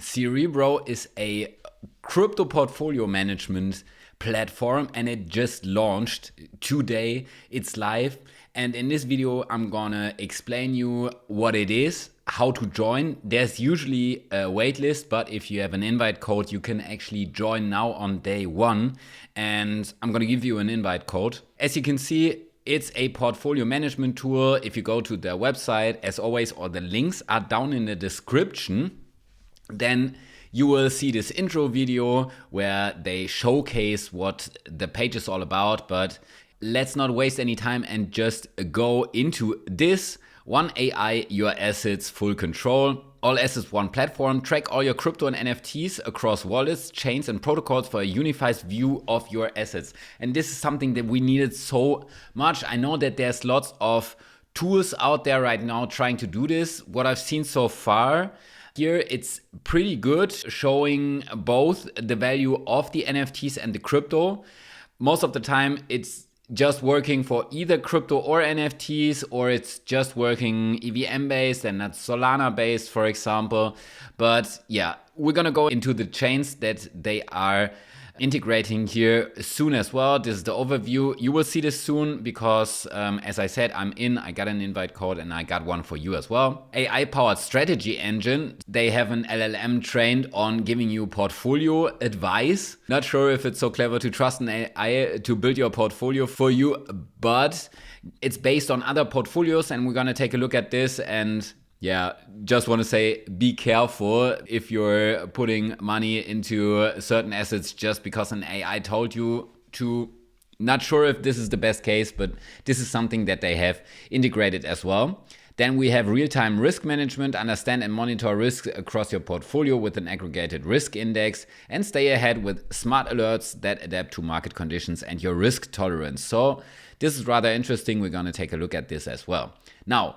Cerebro is a crypto portfolio management platform and it just launched today. It's live, and in this video I'm gonna explain you what it is, how to join. There's usually a waitlist, but if you have an invite code you can actually join now on day one, and I'm gonna give you an invite code. As you can see, it's a portfolio management tool. If you go to their website, as always, all the links are down in the description. Then you will see this intro video where they showcase what the page is all about. But let's not waste any time and just go into this. One AI, your assets, full control. All assets, one platform. Track all your crypto and NFTs across wallets, chains, and protocols for a unified view of your assets. And this is something that we needed so much. I know that there's lots of tools out there right now trying to do this. What I've seen so far, here it's pretty good, showing both the value of the NFTs and the crypto. Most of the time it's just working for either crypto or NFTs, or it's just working EVM based and not Solana based, for example. But yeah, we're gonna go into the chains that they are integrating here soon as well. This is the overview. You will see this soon because as I said, I got an invite code and I got one for you as well. AI powered strategy engine. They have an LLM trained on giving you portfolio advice. Not sure if it's so clever to trust an AI to build your portfolio for you, but it's based on other portfolios and we're gonna take a look at this. And yeah, just want to say, be careful if you're putting money into certain assets just because an AI told you to. Not sure if this is the best case, but this is something that they have integrated as well. Then we have real-time risk management, understand and monitor risks across your portfolio with an aggregated risk index, and stay ahead with smart alerts that adapt to market conditions and your risk tolerance. So this is rather interesting. We're going to take a look at this as well. Now,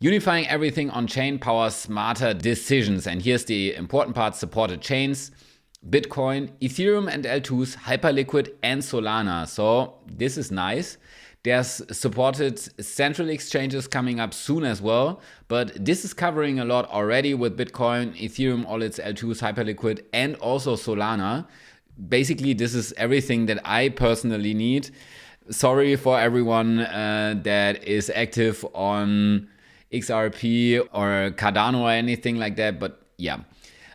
unifying everything on chain powers smarter decisions. And here's the important part: supported chains, Bitcoin, Ethereum and L2s, Hyperliquid and Solana. So this is nice. There's supported central exchanges coming up soon as well, but this is covering a lot already with Bitcoin, Ethereum, all its L2s, Hyperliquid and also Solana. Basically, this is everything that I personally need. Sorry for everyone that is active on XRP or Cardano or anything like that, but yeah.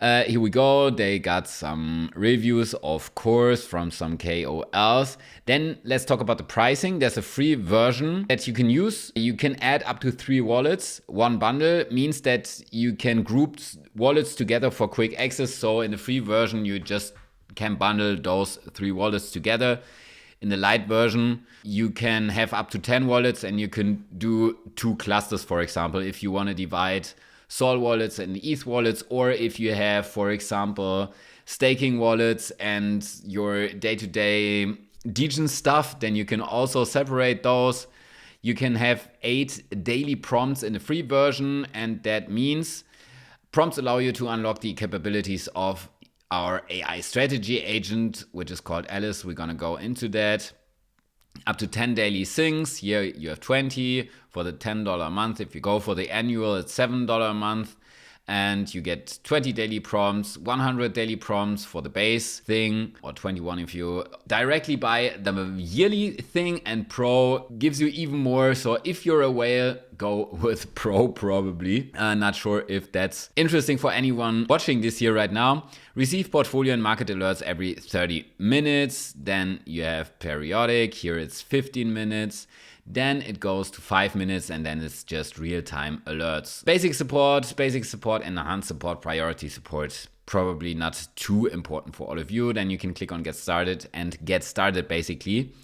Here we go. They got some reviews, of course, from some KOLs. Then let's talk about the pricing. There's a free version that you can use. You can add up to 3 wallets. One bundle means that you can group wallets together for quick access. So in the free version, you just can bundle those 3 wallets together. In the light version, you can have up to 10 wallets and you can do 2 clusters, for example, if you want to divide Sol wallets and ETH wallets, or if you have, for example, staking wallets and your day-to-day degen stuff, then you can also separate those. You can have 8 daily prompts in the free version, and that means prompts allow you to unlock the capabilities of our AI strategy agent, which is called Ellis. We're gonna go into that. Up to 10 daily things. Here you have 20 for the $10 a month. If you go for the annual, it's $7 a month. And you get 20 daily prompts, 100 daily prompts for the base thing, or 21 if you directly buy the yearly thing, and Pro gives you even more. So if you're a whale, go with Pro probably. Not sure if that's interesting for anyone watching this here right now. Receive portfolio and market alerts every 30 minutes. Then you have periodic. Here it's 15 minutes. Then it goes to 5 minutes, and then it's just real-time alerts. Basic support, enhanced support, priority support. Probably not too important for all of you. Then you can click on get started and get started basically.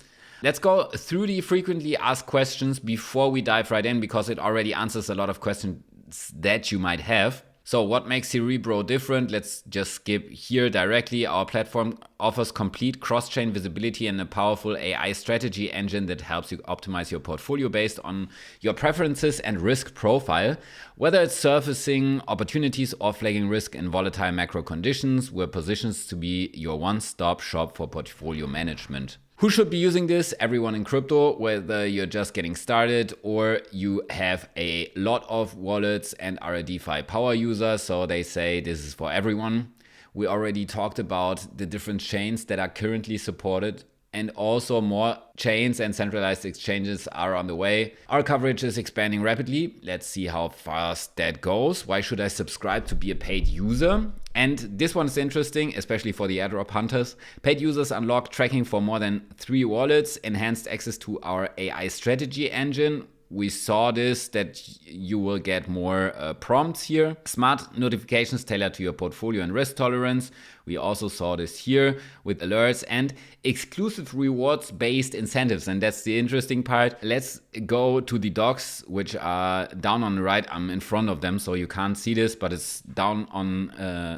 Let's go through the frequently asked questions before we dive right in, because it already answers a lot of questions that you might have. So what makes Cerebro different? Let's just skip here directly. Our platform offers complete cross-chain visibility and a powerful AI strategy engine that helps you optimize your portfolio based on your preferences and risk profile. Whether it's surfacing opportunities or flagging risk in volatile macro conditions, we're positioned to be your one-stop shop for portfolio management. Who should be using this? Everyone in crypto, whether you're just getting started or you have a lot of wallets and are a DeFi power user. So they say this is for everyone. We already talked about the different chains that are currently supported, and also more chains and centralized exchanges are on the way. Our coverage is expanding rapidly. Let's see how fast that goes. Why should I subscribe to be a paid user? And this one is interesting, especially for the airdrop hunters. Paid users unlock tracking for more than 3 wallets, enhanced access to our AI strategy engine. We saw this, that you will get more prompts here. Smart notifications tailored to your portfolio and risk tolerance. We also saw this here with alerts and exclusive rewards-based incentives. And that's the interesting part. Let's go to the docs, which are down on the right. I'm in front of them, so you can't see this, but it's down on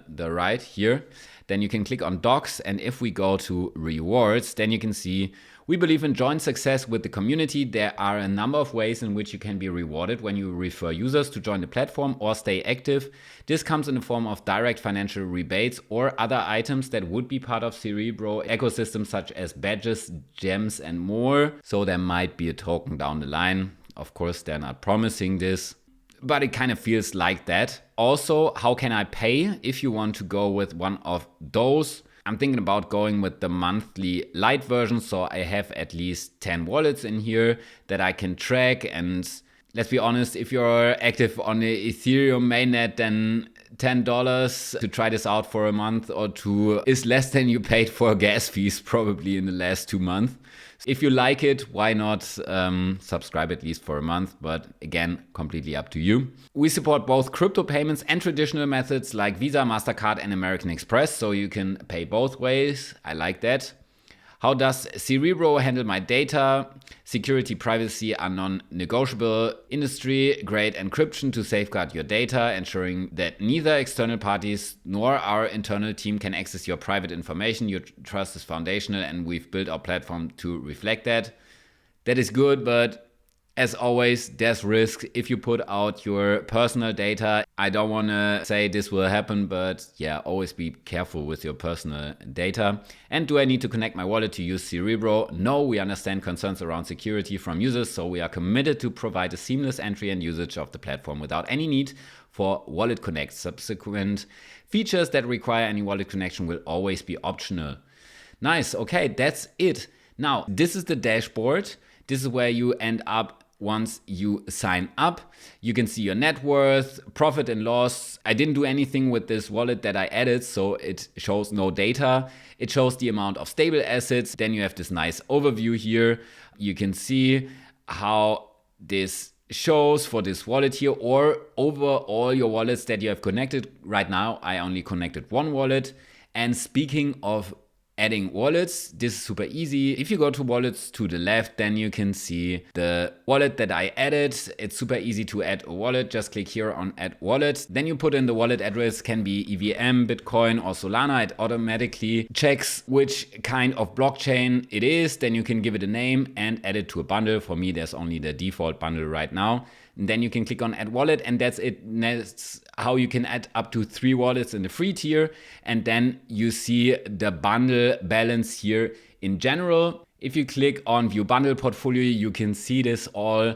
the right here. Then you can click on docs. And if we go to rewards, then you can see we believe in joint success with the community. There are a number of ways in which you can be rewarded when you refer users to join the platform or stay active. This comes in the form of direct financial rebates or other items that would be part of Cerebro ecosystem, such as badges, gems, and more. So there might be a token down the line. Of course, they're not promising this, but it kind of feels like that. Also, how can I pay if you want to go with one of those? I'm thinking about going with the monthly light version, so I have at least 10 wallets in here that I can track. And let's be honest, if you're active on the Ethereum mainnet, then $10 to try this out for a month or two is less than you paid for gas fees probably in the last 2 months. If you like it, why not subscribe at least for a month? But again, completely up to you. We support both crypto payments and traditional methods like Visa, MasterCard, and American Express, so you can pay both ways. I like that. How does Cerebro handle my data? Security, privacy are non-negotiable. Industry-grade encryption to safeguard your data, ensuring that neither external parties nor our internal team can access your private information. Your trust is foundational, and we've built our platform to reflect that. That is good, but as always, there's risk if you put out your personal data. I don't want to say this will happen, but yeah, always be careful with your personal data. And do I need to connect my wallet to use Cerebro? No, we understand concerns around security from users, so we are committed to provide a seamless entry and usage of the platform without any need for Wallet Connect. Subsequent features that require any wallet connection will always be optional. Nice, okay, that's it. Now, this is the dashboard. This is where you end up once you sign up. You can see your net worth, profit and loss. I didn't do anything with this wallet that I added, so it shows no data. It shows the amount of stable assets. Then you have this nice overview here. You can see how this shows for this wallet here or over all your wallets that you have connected. Right now, I only connected one wallet. And speaking of adding wallets, this is super easy. If you go to wallets to the left, then you can see the wallet that I added. It's super easy to add a wallet. Just click here on add wallet. Then you put in the wallet address, can be EVM, Bitcoin, or Solana. It automatically checks which kind of blockchain it is. Then you can give it a name and add it to a bundle. For me, there's only the default bundle right now. And then you can click on add wallet, and that's it. That's how you can add up to 3 wallets in the free tier. And then you see the bundle balance here in general. If you click on view bundle portfolio, you can see this all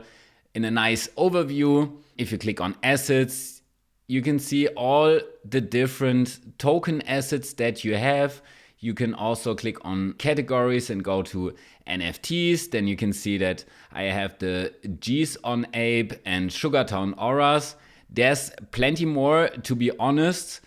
in a nice overview. If you click on assets, you can see all the different token assets that you have. You can also click on categories and go to NFTs. Then you can see that I have the G's on Ape and Sugartown Auras. There's plenty more, to be honest,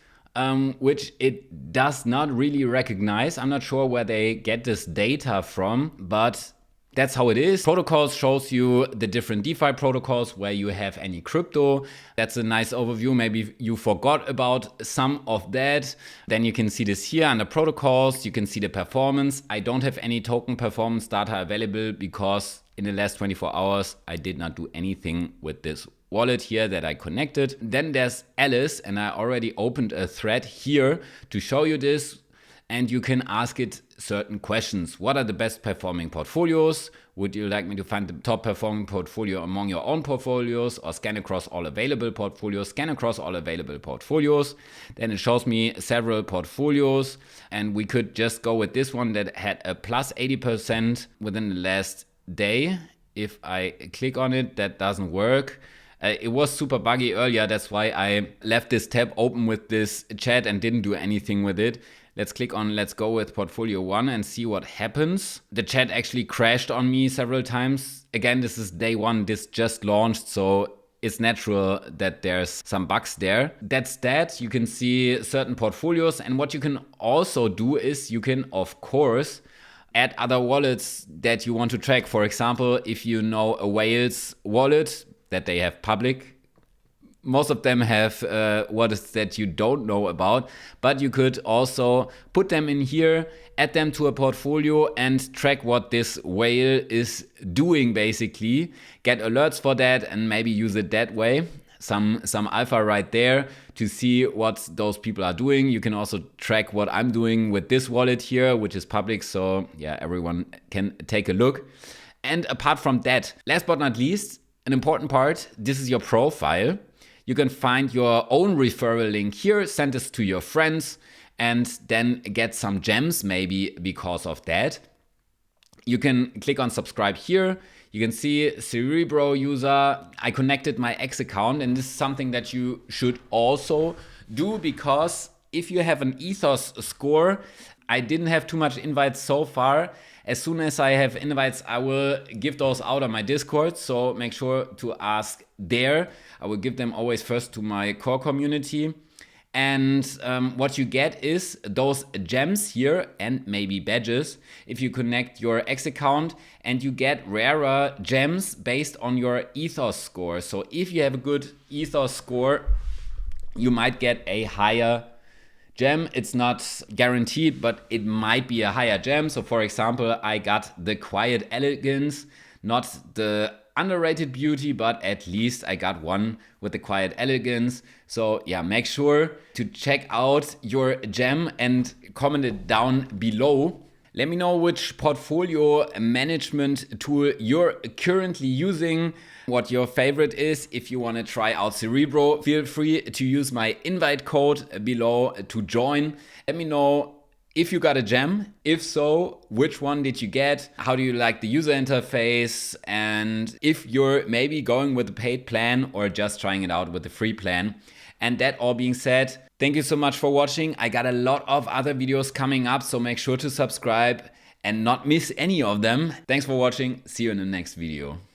which it does not really recognize. I'm not sure where they get this data from, but that's how it is. Protocols shows you the different DeFi protocols where you have any crypto. That's a nice overview. Maybe you forgot about some of that. Then you can see this here under protocols. You can see the performance. I don't have any token performance data available because in the last 24 hours, I did not do anything with this wallet here that I connected. Then there's Ellis, and I already opened a thread here to show you this. and you can ask it certain questions. What are the best performing portfolios? Would you like me to find the top performing portfolio among your own portfolios, or scan across all available portfolios? Scan across all available portfolios. Then it shows me several portfolios, and we could just go with this one that had a plus 80% within the last day. If I click on it, that doesn't work. It was super buggy earlier. That's why I left this tab open with this chat and didn't do anything with it. Let's click on let's go with portfolio 1 and see what happens. The chat actually crashed on me several times. Again, this is day 1. This just launched, so it's natural that there's some bugs there. That's that. You can see certain portfolios, and what you can also do is you can, of course, add other wallets that you want to track. For example, if you know a Whales wallet that they have public, most of them have wallets that you don't know about, but you could also put them in here, add them to a portfolio, and track what this whale is doing basically. Get alerts for that and maybe use it that way. Some alpha right there to see what those people are doing. You can also track what I'm doing with this wallet here, which is public, so yeah, everyone can take a look. And apart from that, last but not least, an important part, this is your profile. You can find your own referral link here, send this to your friends, and then get some gems maybe because of that. You can click on subscribe here. You can see Cerebro user. I connected my X account, and this is something that you should also do, because if you have an Ethos score, I didn't have too much invites so far. As soon as I have invites, I will give those out on my Discord, so make sure to ask there. I will give them always first to my core community. And what you get is those gems here and maybe badges if you connect your X account, and you get rarer gems based on your Ethos score. So if you have a good Ethos score, you might get a higher gem. It's not guaranteed, but it might be a higher gem. So for example, I got the Quiet Elegance, not the underrated beauty, but at least I got one with the Quiet Elegance. So yeah, make sure to check out your gem and comment it down below. Let me know which portfolio management tool you're currently using, what your favorite is. If you want to try out Cerebro, feel free to use my invite code below to join. Let me know if you got a gem. If so, which one did you get? How do you like the user interface? And if you're maybe going with a paid plan or just trying it out with the free plan. And that all being said, thank you so much for watching. I got a lot of other videos coming up, so make sure to subscribe and not miss any of them. Thanks for watching. See you in the next video.